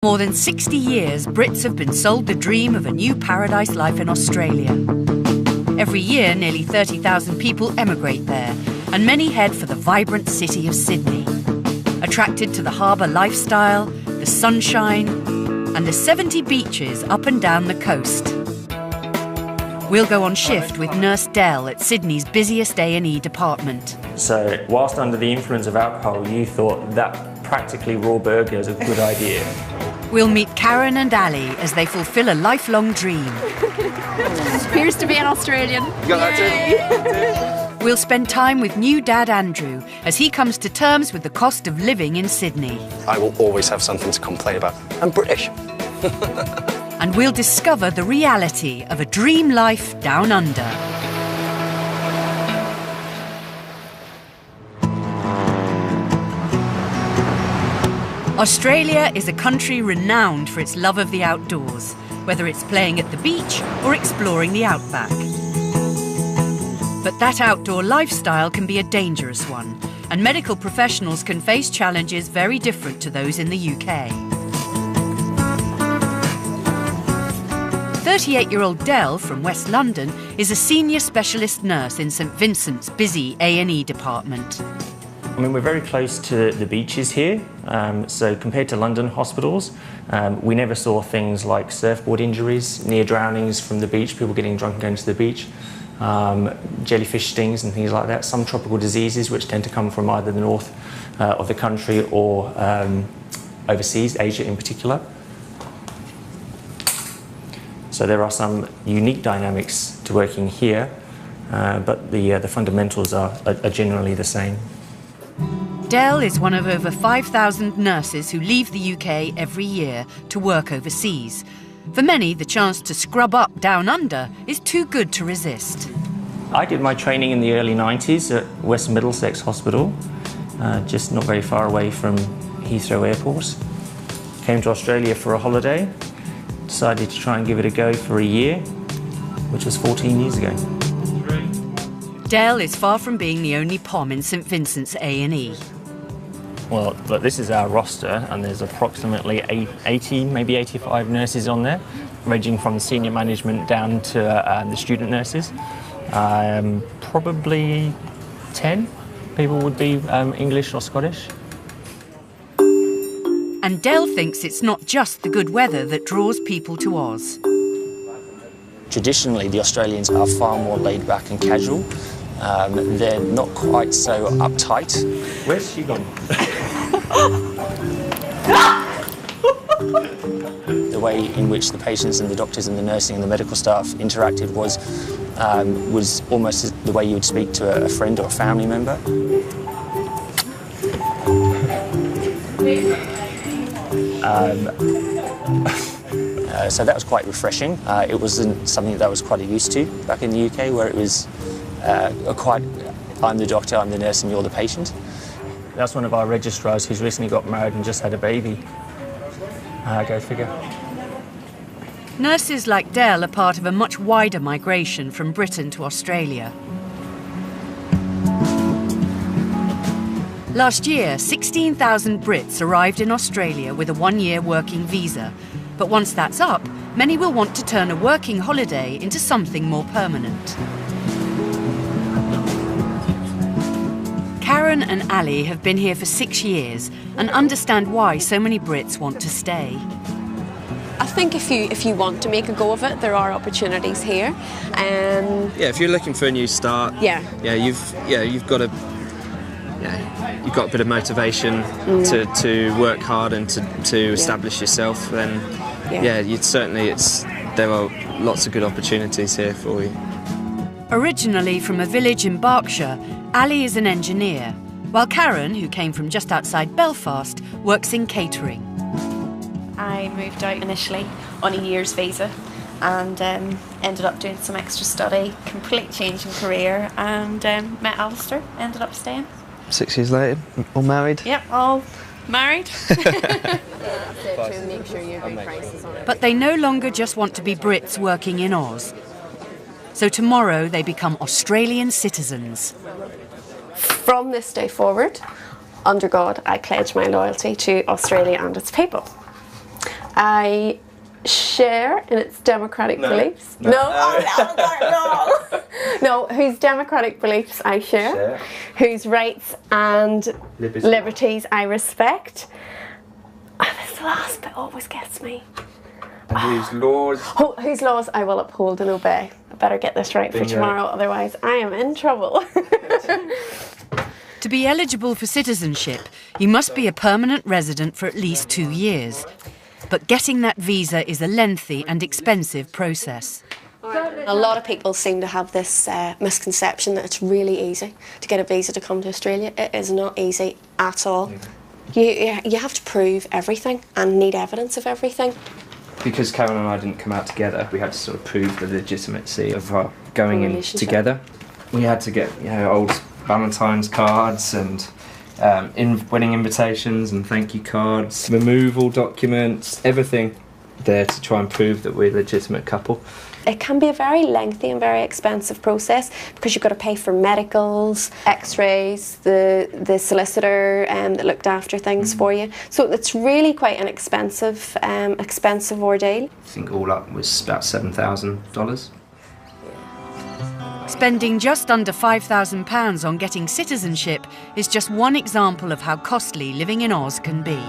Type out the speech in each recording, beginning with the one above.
More than 60 years, Brits have been sold the dream of a new paradise life in Australia. Every year, nearly 30,000 people emigrate there, and many head for the vibrant city of Sydney. Attracted to the harbour lifestyle, the sunshine, and the 70 beaches up and down the coast. We'll go on shift with Nurse Dell at Sydney's busiest A&E department. So, whilst under the influence of alcohol, you thought that practically raw burger is a good idea. We'll meet Karen and Ali as they fulfil a lifelong dream. Appears to be an Australian. You got that too? We'll spend time with new dad Andrew as he comes to terms with the cost of living in Sydney. I will always have something to complain about. I'm British. And we'll discover the reality of a dream life down under. Australia is a country renowned for its love of the outdoors, whether it's playing at the beach or exploring the outback. But that outdoor lifestyle can be a dangerous one, and medical professionals can face challenges very different to those in the UK. 38-year-old Dell from West London is a senior specialist nurse in St Vincent's busy A&E department. I mean, we're very close to the beaches here, so compared to London hospitals, we never saw things like surfboard injuries, near drownings from the beach, people getting drunk and going to the beach, jellyfish stings and things like that, some tropical diseases which tend to come from either the north of the country or overseas, Asia in particular. So there are some unique dynamics to working here, but the fundamentals are generally the same. Dell is one of over 5,000 nurses who leave the UK every year to work overseas. For many, the chance to scrub up down under is too good to resist. I did my training in the early 90s at West Middlesex Hospital, just not very far away from Heathrow Airport. Came to Australia for a holiday, decided to try and give it a go for a year, which was 14 years ago. Dell is far from being the only POM in St Vincent's A&E. Well, look, this is our roster, and there's approximately 80, maybe 85 nurses on there, ranging from the senior management down to the student nurses. Probably 10 people would be English or Scottish. And Dell thinks it's not just the good weather that draws people to Oz. Traditionally, the Australians are far more laid back and casual. They're not quite so uptight. Where's she gone? The way in which the patients and the doctors and the nursing and the medical staff interacted was almost the way you would speak to a friend or a family member. So that was quite refreshing. It wasn't something that I was quite used to back in the UK, where it was I'm the doctor, I'm the nurse, and you're the patient. That's one of our registrars who's recently got married and just had a baby. Go figure. Nurses like Dell are part of a much wider migration from Britain to Australia. Last year, 16,000 Brits arrived in Australia with a one-year working visa. But once that's up, many will want to turn a working holiday into something more permanent. Karen and Ali have been here for 6 years and understand why so many Brits want to stay. I think if you want to make a go of it, there are opportunities here. Yeah, if you're looking for a new start, you've got a bit of motivation to work hard and to establish yourself. Then there are lots of good opportunities here for you. Originally from a village in Berkshire, Ali is an engineer, while Karen, who came from just outside Belfast, works in catering. I moved out initially on a year's visa and ended up doing some extra study, complete change in career, and met Alistair, ended up staying. 6 years later, all married? Yep, all married. But they no longer just want to be Brits working in Oz. So tomorrow they become Australian citizens. From this day forward, under God, I pledge my loyalty to Australia and its people. I share in its democratic beliefs. No. Oh, no. No, whose democratic beliefs I share. Whose rights and liberties I respect. This last bit always gets me. And whose laws? Whose laws I will uphold and obey. I better get this right for tomorrow, otherwise I am in trouble. To be eligible for citizenship, you must be a permanent resident for at least 2 years. But getting that visa is a lengthy and expensive process. A lot of people seem to have this misconception that it's really easy to get a visa to come to Australia. It is not easy at all. You have to prove everything and need evidence of everything. Because Karen and I didn't come out together, we had to sort of prove the legitimacy of our going in together. We had to get, old Valentine's cards and wedding invitations and thank you cards, removal documents, everything there to try and prove that we're a legitimate couple. It can be a very lengthy and very expensive process because you've got to pay for medicals, x-rays, the solicitor that looked after things for you. So it's really quite an expensive ordeal. I think all up was about $7,000. Spending just under £5,000 on getting citizenship is just one example of how costly living in Oz can be.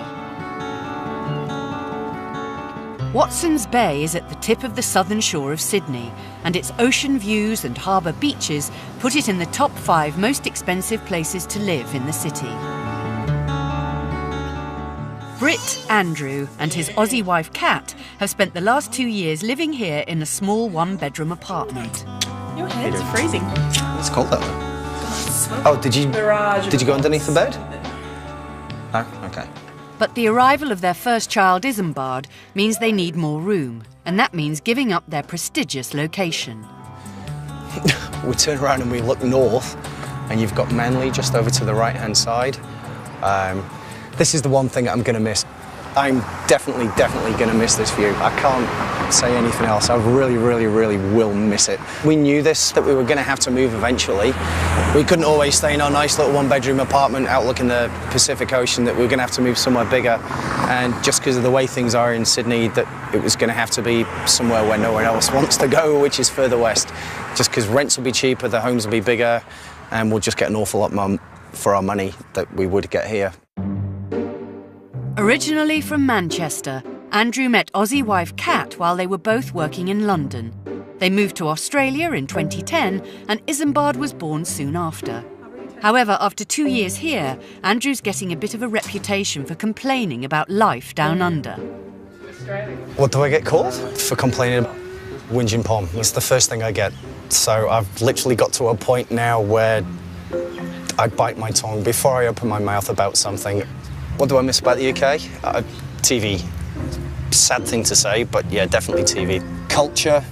Watson's Bay is at the tip of the southern shore of Sydney, and its ocean views and harbour beaches put it in the top 5 most expensive places to live in the city. Britt, Andrew and his Aussie wife Kat have spent the last 2 years living here in a small one-bedroom apartment. Your hands are freezing. It's cold out there. Oh, did you go underneath the bed? No? Okay. But the arrival of their first child, Isambard, means they need more room, and that means giving up their prestigious location. We turn around and we look north, and you've got Manly just over to the right-hand side. This is the one thing I'm going to miss. I'm definitely going to miss this view. I can't say anything else. I really will miss it. We knew this, that we were going to have to move eventually. We couldn't always stay in our nice little one-bedroom apartment outlooking the Pacific Ocean, that we were going to have to move somewhere bigger. And just because of the way things are in Sydney, that it was going to have to be somewhere where no one else wants to go, which is further west. Just because rents will be cheaper, the homes will be bigger, and we'll just get an awful lot more for our money that we would get here. Originally from Manchester, Andrew met Aussie wife Kat while they were both working in London. They moved to Australia in 2010 and Isambard was born soon after. However, after 2 years here, Andrew's getting a bit of a reputation for complaining about life down under. What do I get called? For complaining about whinging Pom. It's the first thing I get. So I've literally got to a point now where I bite my tongue before I open my mouth about something. What do I miss about the UK? TV. Sad thing to say, but yeah, definitely TV. Culture.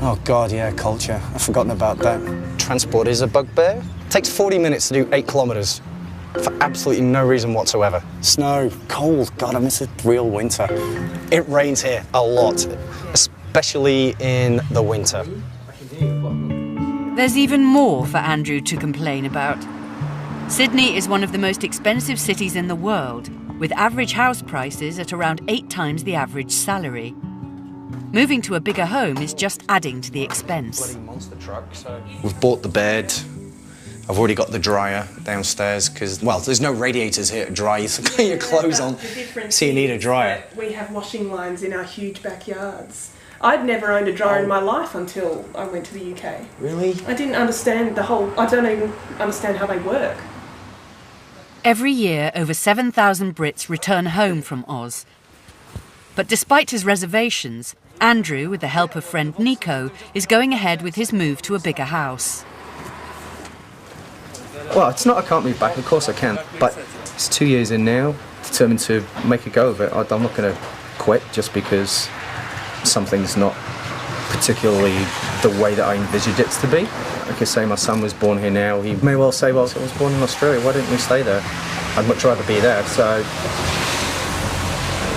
Oh God, yeah, culture. I've forgotten about that. Transport is a bugbear. It takes 40 minutes to do 8 kilometres for absolutely no reason whatsoever. Snow, cold, God, I miss a real winter. It rains here a lot, especially in the winter. There's even more for Andrew to complain about. Sydney is one of the most expensive cities in the world, with average house prices at around 8 times the average salary. Moving to a bigger home is just adding to the expense. We've bought the bed. I've already got the dryer downstairs because, well, there's no radiators here to dry your clothes on, so you need a dryer. We have washing lines in our huge backyards. I'd never owned a dryer in my life until I went to the UK. Really? I didn't understand I don't even understand how they work. Every year, over 7,000 Brits return home from Oz. But despite his reservations, Andrew, with the help of friend Nico, is going ahead with his move to a bigger house. Well, it's not I can't move back, of course I can, but it's 2 years in now, determined to make a go of it. I'm not going to quit just because something's not particularly the way that I envisaged it to be. I could say my son was born here now. He may well say, well, I was born in Australia, why didn't we stay there? I'd much rather be there, so...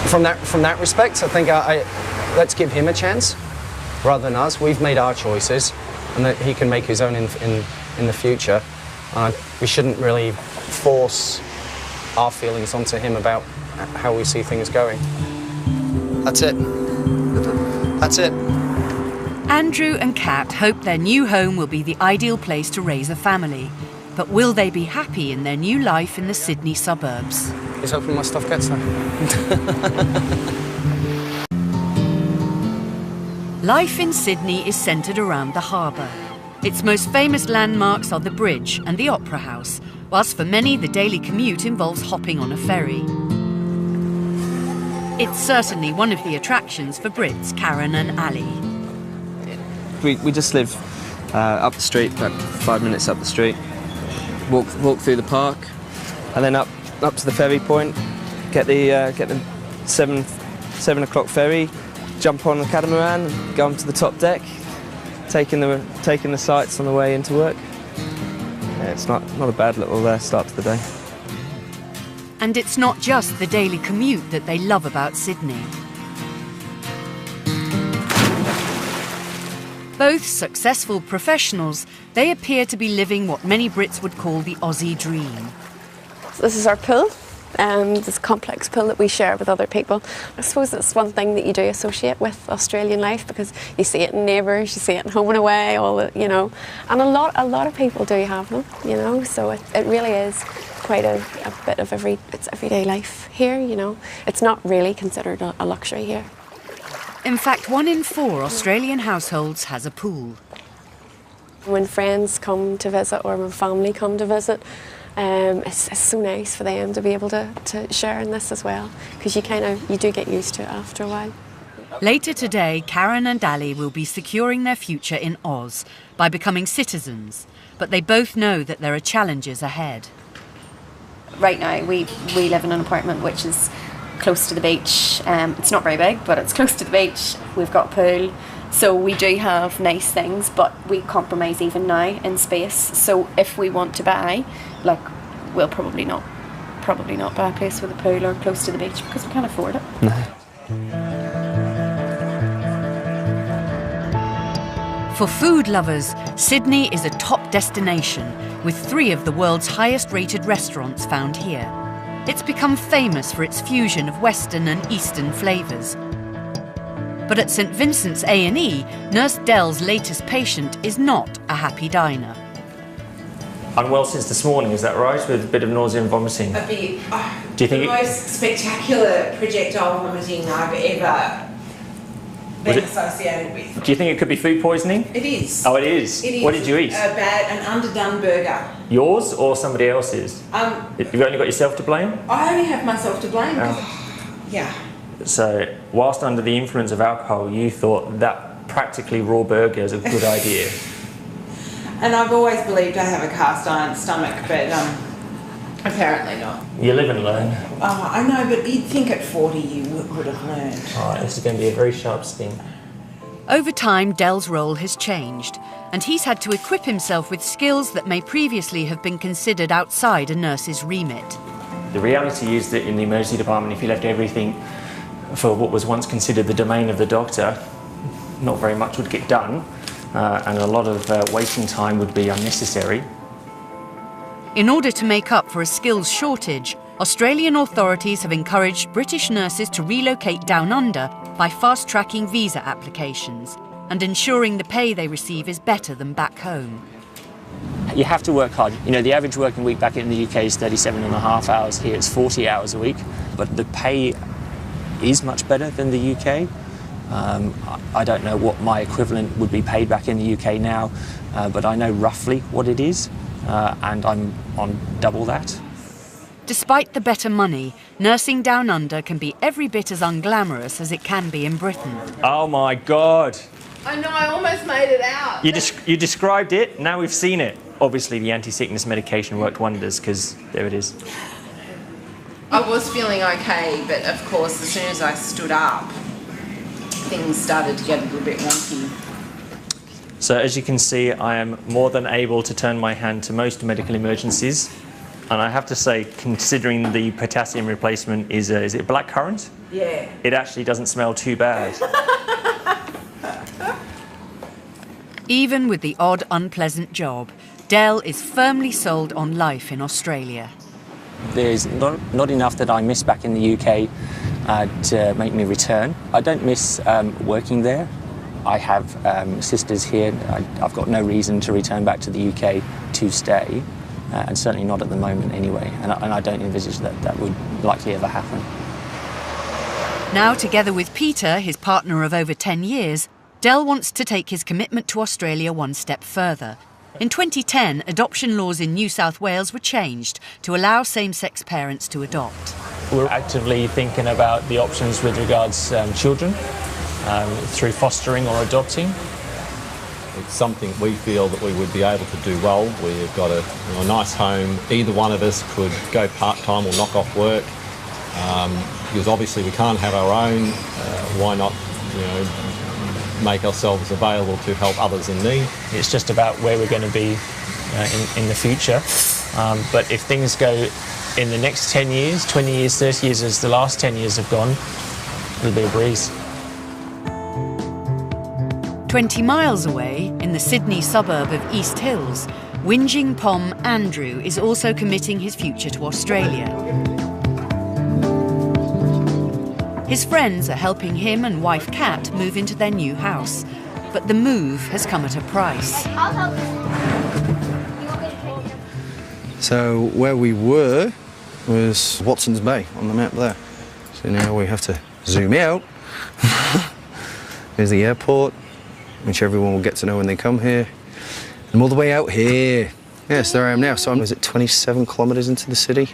From that respect, I think let's give him a chance rather than us. We've made our choices and that he can make his own in the future. We shouldn't really force our feelings onto him about how we see things going. That's it. That's it. Andrew and Kat hope their new home will be the ideal place to raise a family. But will they be happy in their new life in the Sydney suburbs? He's hoping my stuff gets there. Life in Sydney is centred around the harbour. Its most famous landmarks are the bridge and the Opera House, whilst for many the daily commute involves hopping on a ferry. It's certainly one of the attractions for Brits Karen and Ali. We just live up the street, about 5 minutes up the street. Walk through the park, and then up to the ferry point. Get the 7 o'clock ferry. Jump on the catamaran, go onto the top deck, taking the sights on the way into work. Yeah, it's not a bad little start to the day. And it's not just the daily commute that they love about Sydney. Both successful professionals, they appear to be living what many Brits would call the Aussie dream. This is our pool. This complex pool that we share with other people. I suppose it's one thing that you do associate with Australian life, because you see it in Neighbours, you see it in Home and Away, and a lot of people do have them, so it really is quite a bit of everyday life here, It's not really considered a luxury here. In fact, 1 in 4 Australian households has a pool. When friends come to visit or when family come to visit, it's so nice for them to be able to share in this as well, because you do get used to it after a while. Later today, Karen and Ali will be securing their future in Oz by becoming citizens, but they both know that there are challenges ahead. Right now, we live in an apartment which is close to the beach. It's not very big, but it's close to the beach. We've got a pool. So we do have nice things, but we compromise even now in space. So if we want to buy, we'll probably not buy a place with a pool or close to the beach because we can't afford it. For food lovers, Sydney is a top destination, with 3 of the world's highest rated restaurants found here. It's become famous for its fusion of Western and Eastern flavours. But at St Vincent's A&E, Nurse Dell's latest patient is not a happy diner. Unwell since this morning, is that right? With a bit of nausea and vomiting? A bit. Do you think the most spectacular projectile vomiting I've ever been associated with. Do you think it could be food poisoning? It is. Oh, it is? It is. What did you eat? An underdone burger. Yours or somebody else's? You've only got yourself to blame? I only have myself to blame. Yeah. So, whilst under the influence of alcohol, you thought that practically raw burger is a good idea. And I've always believed I have a cast iron stomach, but apparently not. You live and learn. Oh, I know, but you'd think at 40 you would have learned. Alright, this is going to be a very sharp sting. Over time, Dell's role has changed, and he's had to equip himself with skills that may previously have been considered outside a nurse's remit. The reality is that in the emergency department, if you left everything for what was once considered the domain of the doctor, not very much would get done, and a lot of waiting time would be unnecessary. In order to make up for a skills shortage, Australian authorities have encouraged British nurses to relocate down under by fast-tracking visa applications and ensuring the pay they receive is better than back home. You have to work hard. The average working week back in the UK is 37.5 hours. Here it's 40 hours a week, but the pay is much better than the UK. I don't know what my equivalent would be paid back in the UK now, but I know roughly what it is, and I'm on double that. Despite the better money, nursing down under can be every bit as unglamorous as it can be in Britain. Oh my God! I know, I almost made it out. You described it, now we've seen it. Obviously the anti-sickness medication worked wonders, because there it is. I was feeling okay, but of course as soon as I stood up, things started to get a little bit wonky. So as you can see, I am more than able to turn my hand to most medical emergencies. And I have to say, considering the potassium replacement is it blackcurrant? Yeah. It actually doesn't smell too bad. Even with the odd, unpleasant job, Dell is firmly sold on life in Australia. There's not enough that I miss back in the UK to make me return. I don't miss working there. I have sisters here. I've got no reason to return back to the UK to stay, and certainly not at the moment anyway, and I don't envisage that that would likely ever happen. Now, together with Peter, his partner of over 10 years, Del wants to take his commitment to Australia one step further. In 2010, adoption laws in New South Wales were changed to allow same-sex parents to adopt. We're actively thinking about the options with regards children through fostering or adopting. It's something we feel that we would be able to do well. We've got a nice home. Either one of us could go part-time or knock off work. Because obviously we can't have our own. Why not, make ourselves available to help others in need? It's just about where we're going to be in the future. But if things go in the next 10 years, 20 years, 30 years as the last 10 years have gone, it'll be a breeze. 20 miles away, in the Sydney suburb of East Hills, whinging Pom Andrew is also committing his future to Australia. His friends are helping him and wife Kat move into their new house, but the move has come at a price. So where we were was Watson's Bay on the map there. So now we have to zoom out. There's the airport, which everyone will get to know when they come here. And all the way out here. Yes, there I am now. So is it 27 kilometres into the city?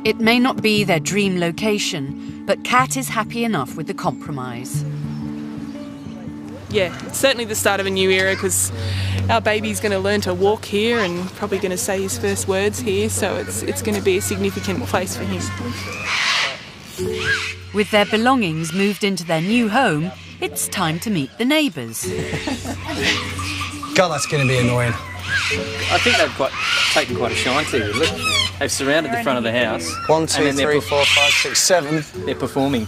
It may not be their dream location, but Kat is happy enough with the compromise. Yeah, it's certainly the start of a new era because our baby's going to learn to walk here and probably going to say his first words here, so it's going to be a significant place for him. With their belongings moved into their new home, it's time to meet the neighbours. God, that's going to be annoying. I think they've taken quite a shine to you. Look, they've surrounded the front of the house. 1, 2, 3, 4, 5, 6, 7. They're performing.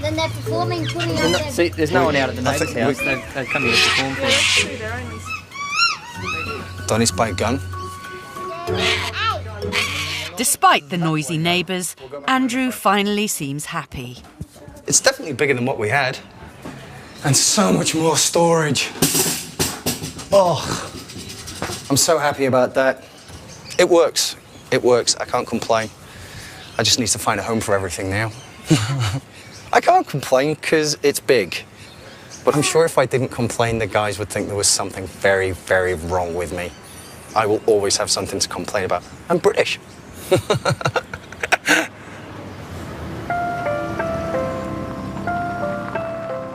Then they're performing, putting on their... See, there's no one out at the neighbour's house. They've come here to perform for us. Don't he spy a gun? Despite the noisy neighbours, Andrew finally seems happy. It's definitely bigger than what we had. And so much more storage. Oh, I'm so happy about that. It works. It works. I can't complain. I just need to find a home for everything now. I can't complain because it's big. But I'm sure if I didn't complain, the guys would think there was something very, very wrong with me. I will always have something to complain about. I'm British.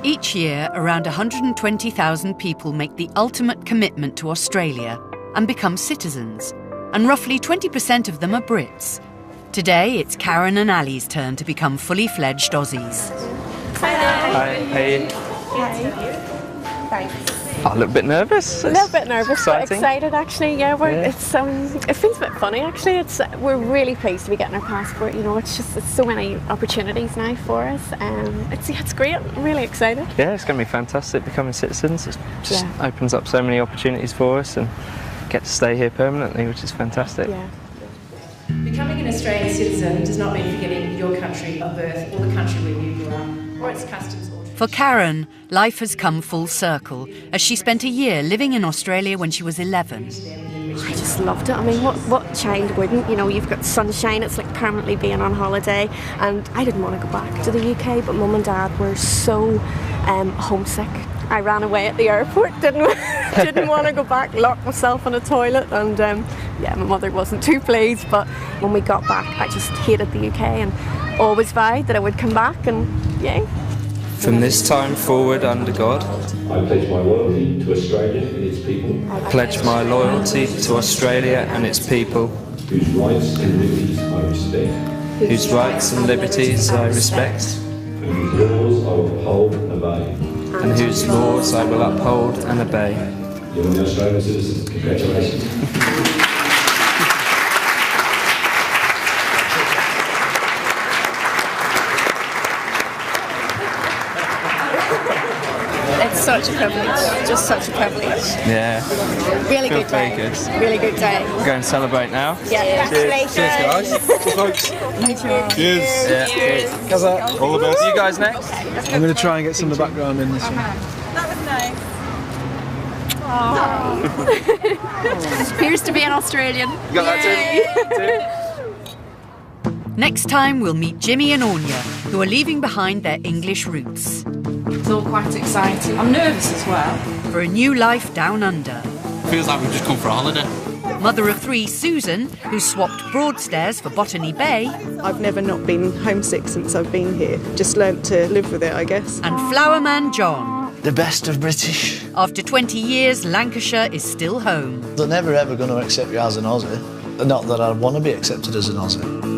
Each year, around 120,000 people make the ultimate commitment to Australia and become citizens, and roughly 20% of them are Brits. Today, it's Karen and Ali's turn to become fully fledged Aussies. Hi. Hey. Thanks. Oh, a little bit nervous. A little bit nervous, but exciting. excited actually. Yeah, it feels a bit funny actually. We're really pleased to be getting our passport. It's so many opportunities now for us. It's great. I'm really excited. Yeah, it's going to be fantastic becoming citizens. It just opens up so many opportunities for us and get to stay here permanently, which is fantastic. Yeah. Becoming an Australian citizen does not mean forgetting your country of birth or the country where you grew up, or its customs. For Karen, life has come full circle as she spent a year living in Australia when she was 11. I just loved it. I mean, what child wouldn't? You've got sunshine, it's like permanently being on holiday, and I didn't want to go back to the UK, but Mum and Dad were so homesick. I ran away at the airport, didn't want to go back, locked myself in a toilet, and my mother wasn't too pleased, but when we got back, I just hated the UK and always vowed that I would come back, and yeah. From this time forward under God, I pledge my loyalty to Australia and its people. I pledge my loyalty to Australia and its people. Whose rights and liberties I respect. Whose rights and liberties I respect. And whose laws I will uphold and obey. And whose laws I will uphold and obey. You're an Australian citizen. Congratulations. such a privilege. Just such a privilege. Yeah. Really Feels good day. very good. Really good day. We'll go and celebrate now. Yeah. Congratulations. Cheers, guys. Cheers, folks. Cheers. Yeah. Cheers. How's that? All the best. You guys next? I'm going to try and get some of the background in this one. That was nice. Appears to be an Australian. You got that too? Next time we'll meet Jimmy and Anya, who are leaving behind their English roots. It's all quite exciting. I'm nervous as well. For a new life down under. Feels like we've just come for a holiday. Mother of three, Susan, who swapped Broadstairs for Botany Bay. I've never not been homesick since I've been here. Just learnt to live with it, I guess. And Flowerman John. The best of British. After 20 years, Lancashire is still home. They're never ever going to accept you as an Aussie. Not that I want to be accepted as an Aussie.